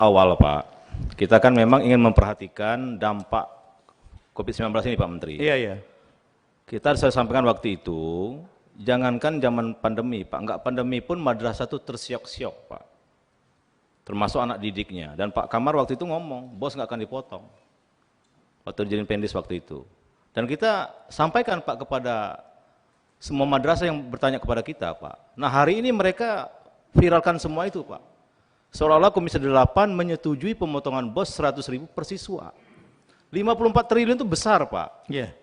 awal, Pak, kita kan memang ingin memperhatikan dampak COVID-19 ini, Pak Menteri. Iya, iya. Saya sampaikan waktu itu, jangankan zaman pandemi, Pak, enggak pandemi pun madrasah itu tersiok-siok, Pak. Termasuk anak didiknya. Dan Pak Kamar waktu itu ngomong, bos nggak akan dipotong. Waktu jadi Pendis waktu itu. Dan kita sampaikan, Pak, kepada semua madrasah yang bertanya kepada kita, Pak. Nah, hari ini mereka viralkan semua itu, Pak. Seolah-olah Komisi 8 menyetujui pemotongan bos 100.000 per siswa. 54 triliun itu besar, Pak. Iya.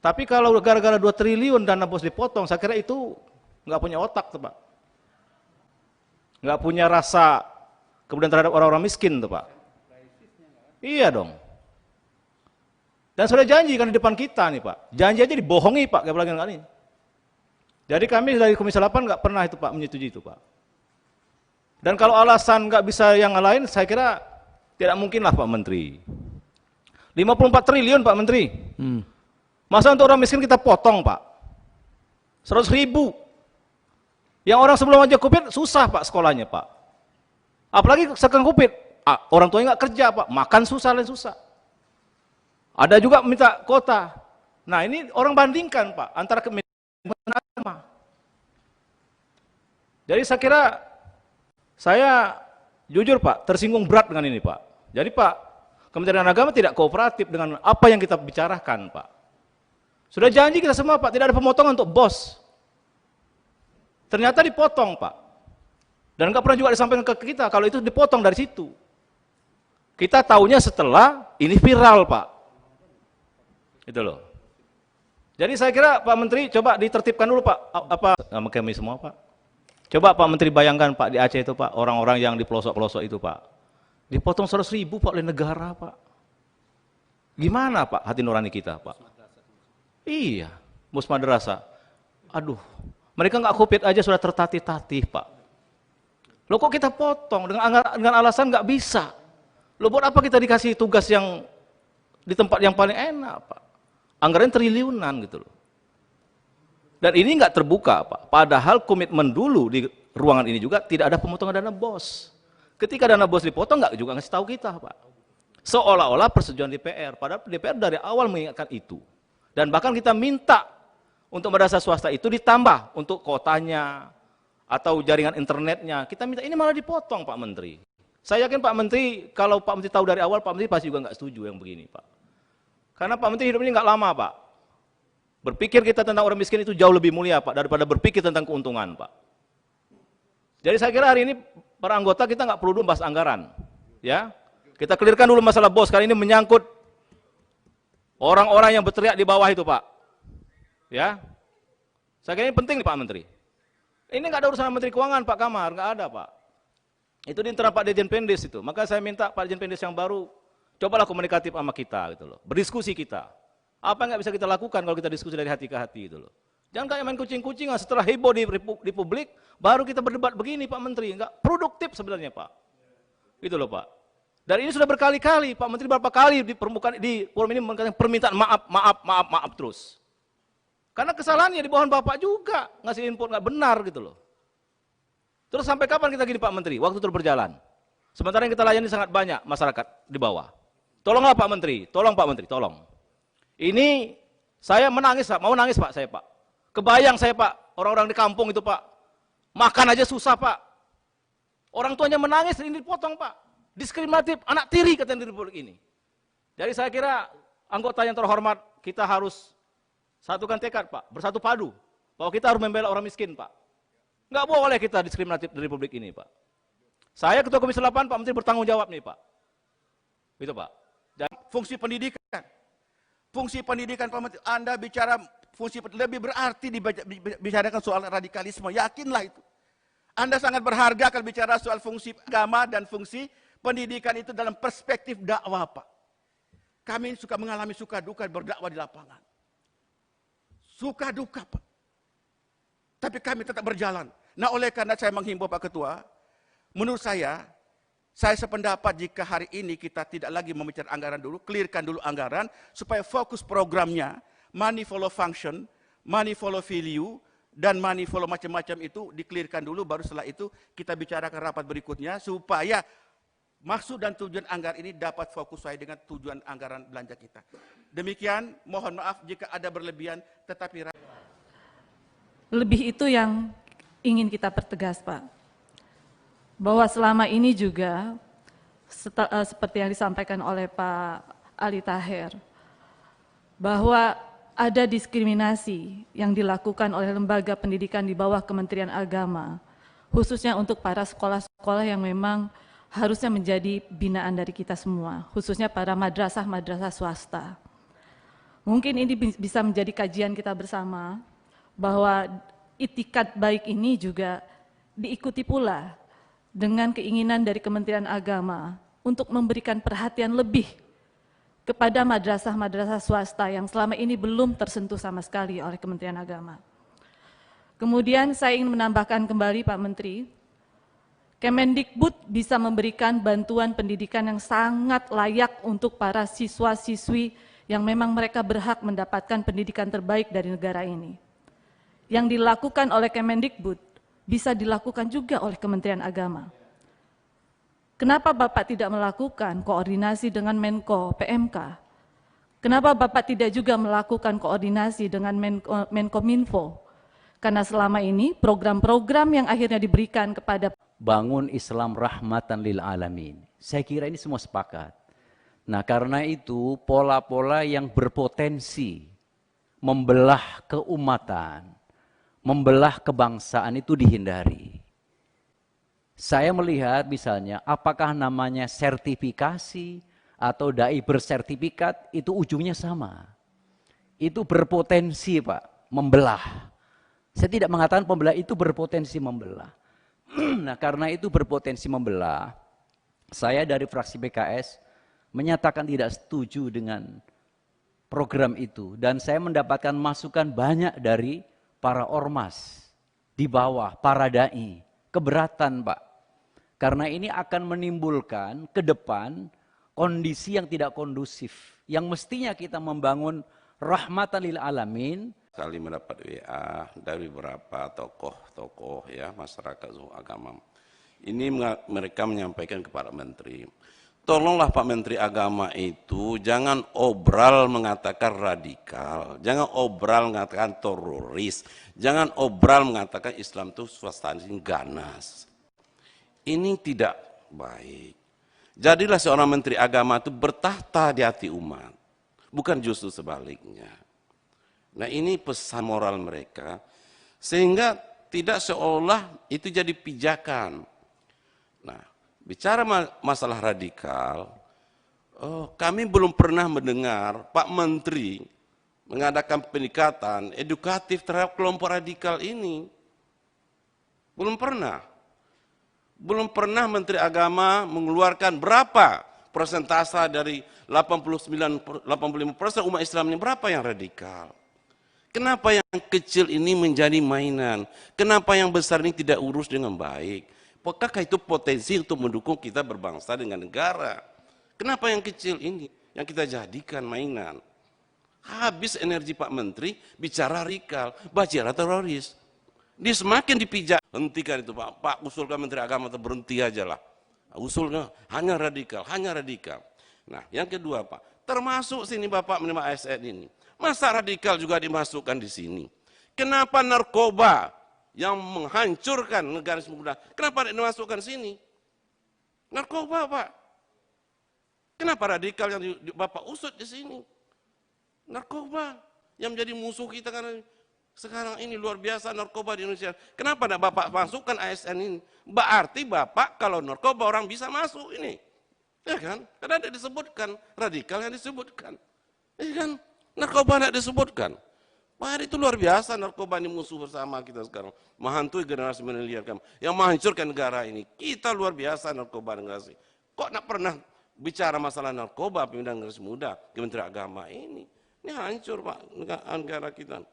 Tapi kalau gara-gara 2 triliun dana bos dipotong, saya kira itu nggak punya otak tuh, Pak. Nggak punya rasa kemudian terhadap orang-orang miskin tuh, Pak. Iya dong. Dan sudah janji kan di depan kita nih, Pak. Janji aja dibohongi, Pak, kayak bilang kali ini. Jadi kami dari Komisi 8 nggak pernah itu, Pak, menyetujui itu, Pak. Dan kalau alasan nggak bisa yang lain, saya kira tidak mungkin lah, Pak Menteri. 54 triliun, Pak Menteri. Masa untuk orang miskin kita potong, Pak? 100.000. Yang orang sebelum aja COVID susah, Pak, sekolahnya, Pak. Apalagi sekarang COVID, orang tuanya nggak kerja, Pak, makan susah, lain susah. Ada juga minta kuota. Nah, ini orang bandingkan, Pak, antara kementerian agama. Jadi saya kira, saya jujur, Pak, tersinggung berat dengan ini, Pak. Jadi, Pak, Kementerian Agama tidak kooperatif dengan apa yang kita bicarakan, Pak. Sudah janji kita semua, Pak, tidak ada pemotongan untuk bos. Ternyata dipotong, Pak. Dan nggak pernah juga disampaikan ke kita kalau itu dipotong dari situ. Kita tahunya setelah ini viral, Pak. Itu loh. Jadi saya kira Pak Menteri coba ditertibkan dulu, Pak, apa sama kami semua, Pak. Coba Pak Menteri bayangkan, Pak, di Aceh itu, Pak, orang-orang yang di pelosok-pelosok itu, Pak. Dipotong 100.000, Pak, oleh negara, Pak. Gimana, Pak, hati nurani kita, Pak? Iya, mus madrasah. Aduh, mereka nggak COVID aja sudah tertatih-tatih, Pak. Loh kok kita potong dengan alasan nggak bisa? Loh buat apa kita dikasih tugas yang di tempat yang paling enak, Pak? Anggaran triliunan gitu loh. Dan ini nggak terbuka, Pak. Padahal komitmen dulu di ruangan ini juga tidak ada pemotongan dana bos. Ketika dana bos dipotong nggak juga ngasih tahu kita, Pak. Seolah-olah persetujuan DPR. Padahal DPR dari awal mengingatkan itu. Dan bahkan kita minta untuk madrasah swasta itu ditambah untuk kotanya atau jaringan internetnya. Kita minta ini malah dipotong, Pak Menteri. Saya yakin Pak Menteri, kalau Pak Menteri tahu dari awal, Pak Menteri pasti juga nggak setuju yang begini, Pak. Karena Pak Menteri hidup ini nggak lama, Pak. Berpikir kita tentang orang miskin itu jauh lebih mulia, Pak, daripada berpikir tentang keuntungan, Pak. Jadi saya kira hari ini para anggota kita nggak perlu dulu bahas anggaran, ya. Kita clearkan dulu masalah bos. Kali ini menyangkut orang-orang yang berteriak di bawah itu, Pak. Ya, saya kira ini penting nih, Pak Menteri. Ini nggak ada urusan Menteri Keuangan, Pak Kamar, nggak ada, Pak. Itu di internal Pak Dirjen Pendes itu. Maka saya minta Pak Dirjen Pendes yang baru, cobalah komunikatif sama kita, gitu loh. Berdiskusi kita. Apa yang nggak bisa kita lakukan kalau kita diskusi dari hati ke hati, gitu loh. Jangan kayak main kucing-kucingan, setelah heboh di publik, baru kita berdebat begini, Pak Menteri. Nggak produktif sebenarnya, Pak. Gitu loh, Pak. Dan ini sudah berkali-kali, Pak Menteri berapa kali di permukaan di forum ini mengatakan permintaan maaf terus. Karena kesalahannya di bawah Bapak juga ngasih input nggak benar gitu loh. Terus sampai kapan kita gini, Pak Menteri? Waktu terus berjalan. Sementara yang kita layani sangat banyak masyarakat di bawah. Tolonglah Pak Menteri, tolong Pak Menteri, tolong. Ini saya menangis, Pak. Mau nangis, Pak, saya, Pak. Kebayang saya, Pak, orang-orang di kampung itu, Pak. Makan aja susah, Pak. Orang tuanya menangis, ini dipotong, Pak. Diskriminatif, anak tiri katanya di Republik ini. Jadi saya kira anggota yang terhormat, kita harus satukan tekad, Pak, bersatu padu, bahwa kita harus membela orang miskin, Pak. Nggak boleh kita diskriminatif di Republik ini, Pak. Saya Ketua Komisi 8, Pak Menteri bertanggung jawab nih, Pak. Gitu, Pak. Dan fungsi pendidikan. Fungsi pendidikan, Pak Menteri, Anda bicara fungsi lebih berarti dibicarakan soal radikalisme, yakinlah itu. Anda sangat berharga kalau bicara soal fungsi agama dan fungsi pendidikan itu dalam perspektif dakwah, Pak. Kami suka mengalami suka duka berdakwah di lapangan. Suka duka, Pak. Tapi kami tetap berjalan. Nah, oleh karena saya menghimbau Pak Ketua, menurut saya sependapat jika hari ini kita tidak lagi membicarakan anggaran dulu, clearkan dulu anggaran, supaya fokus programnya, money follow function, money follow value, dan money follow macam-macam itu di-clearkan dulu, baru setelah itu kita bicarakan rapat berikutnya, supaya maksud dan tujuan anggaran ini dapat fokus sesuai dengan tujuan anggaran belanja kita. Demikian, mohon maaf jika ada berlebihan, tetapi lebih itu yang ingin kita pertegas, Pak. Bahwa selama ini juga, seperti yang disampaikan oleh Pak Ali Taher, bahwa ada diskriminasi yang dilakukan oleh lembaga pendidikan di bawah Kementerian Agama, khususnya untuk para sekolah-sekolah yang memang harusnya menjadi binaan dari kita semua, khususnya para madrasah-madrasah swasta. Mungkin ini bisa menjadi kajian kita bersama, bahwa itikat baik ini juga diikuti pula dengan keinginan dari Kementerian Agama untuk memberikan perhatian lebih kepada madrasah-madrasah swasta yang selama ini belum tersentuh sama sekali oleh Kementerian Agama. Kemudian saya ingin menambahkan kembali Pak Menteri, Kemendikbud bisa memberikan bantuan pendidikan yang sangat layak untuk para siswa-siswi yang memang mereka berhak mendapatkan pendidikan terbaik dari negara ini. Yang dilakukan oleh Kemendikbud bisa dilakukan juga oleh Kementerian Agama. Kenapa Bapak tidak melakukan koordinasi dengan Menko PMK? Kenapa Bapak tidak juga melakukan koordinasi dengan Menkominfo? Karena selama ini program-program yang akhirnya diberikan kepada bangun Islam rahmatan lil alamin. Saya kira ini semua sepakat. Nah, karena itu pola-pola yang berpotensi membelah keumatan, membelah kebangsaan itu dihindari. Saya melihat misalnya apakah namanya sertifikasi atau dai bersertifikat itu ujungnya sama. Itu berpotensi, Pak, membelah. Saya tidak mengatakan pembelah itu berpotensi membelah. Nah, karena itu berpotensi membelah, saya dari fraksi PKS menyatakan tidak setuju dengan program itu. Dan saya mendapatkan masukan banyak dari para ormas di bawah, para dai. Keberatan, Pak. Karena ini akan menimbulkan ke depan kondisi yang tidak kondusif. Yang mestinya kita membangun rahmatan lil alamin. Kali mendapat WA dari beberapa tokoh-tokoh ya masyarakat agama. Ini mereka menyampaikan kepada Menteri, tolonglah Pak Menteri Agama itu jangan obral mengatakan radikal, jangan obral mengatakan teroris, jangan obral mengatakan Islam itu swasta ganas. Ini tidak baik. Jadilah seorang Menteri Agama itu bertahta di hati umat, bukan justru sebaliknya. Nah, ini pesan moral mereka, sehingga tidak seolah itu jadi pijakan. Nah, bicara masalah radikal, kami belum pernah mendengar Pak Menteri mengadakan pendekatan edukatif terhadap kelompok radikal ini. Belum pernah. Belum pernah Menteri Agama mengeluarkan berapa persentase dari 85% umat Islam ini berapa yang radikal. Kenapa yang kecil ini menjadi mainan? Kenapa yang besar ini tidak urus dengan baik? Apakah itu potensi untuk mendukung kita berbangsa dengan negara? Kenapa yang kecil ini yang kita jadikan mainan? Habis energi Pak Menteri bicara radikal, bicara teroris. Dia semakin dipijak. Hentikan itu Pak. Pak usulkan Menteri Agama atau berhenti aja lah. Usulnya hanya radikal, hanya radikal. Nah, yang kedua Pak, termasuk sini Bapak menerima ASN ini. Masa radikal juga dimasukkan di sini? Kenapa narkoba yang menghancurkan negara semudah, kenapa tidak dimasukkan sini? Narkoba, Pak. Kenapa radikal yang Bapak usut di sini? Narkoba yang menjadi musuh kita karena sekarang ini luar biasa narkoba di Indonesia. Kenapa tidak Bapak masukkan ASN ini? Berarti Bapak kalau narkoba orang bisa masuk ini. Ya kan? Karena ada disebutkan, radikal yang disebutkan. Ya kan? Narkoba tidak disebutkan. Pak, itu luar biasa narkoba ini musuh bersama kita sekarang. Menghantui generasi milenial kami. Yang menghancurkan negara ini. Kita luar biasa narkoba generasi. Kok tidak pernah bicara masalah narkoba pimpinan generasi muda Kementerian Agama ini. Ini hancur Pak negara kita.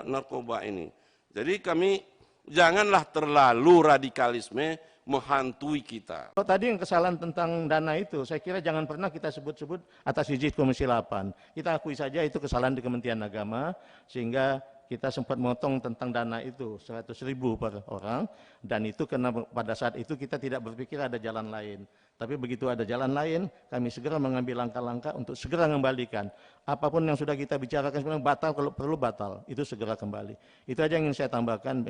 Narkoba ini. Jadi kami janganlah terlalu radikalisme menghantui kita. Kalau tadi yang kesalahan tentang dana itu, saya kira jangan pernah kita sebut-sebut atas izin Komisi 8. Kita akui saja itu kesalahan di Kementerian Agama, sehingga kita sempat memotong tentang dana itu 100.000 per orang, dan itu karena pada saat itu kita tidak berpikir ada jalan lain. Tapi begitu ada jalan lain, kami segera mengambil langkah-langkah untuk segera mengembalikan. Apapun yang sudah kita bicarakan sebenarnya batal, kalau perlu batal, itu segera kembali. Itu aja yang ingin saya tambahkan.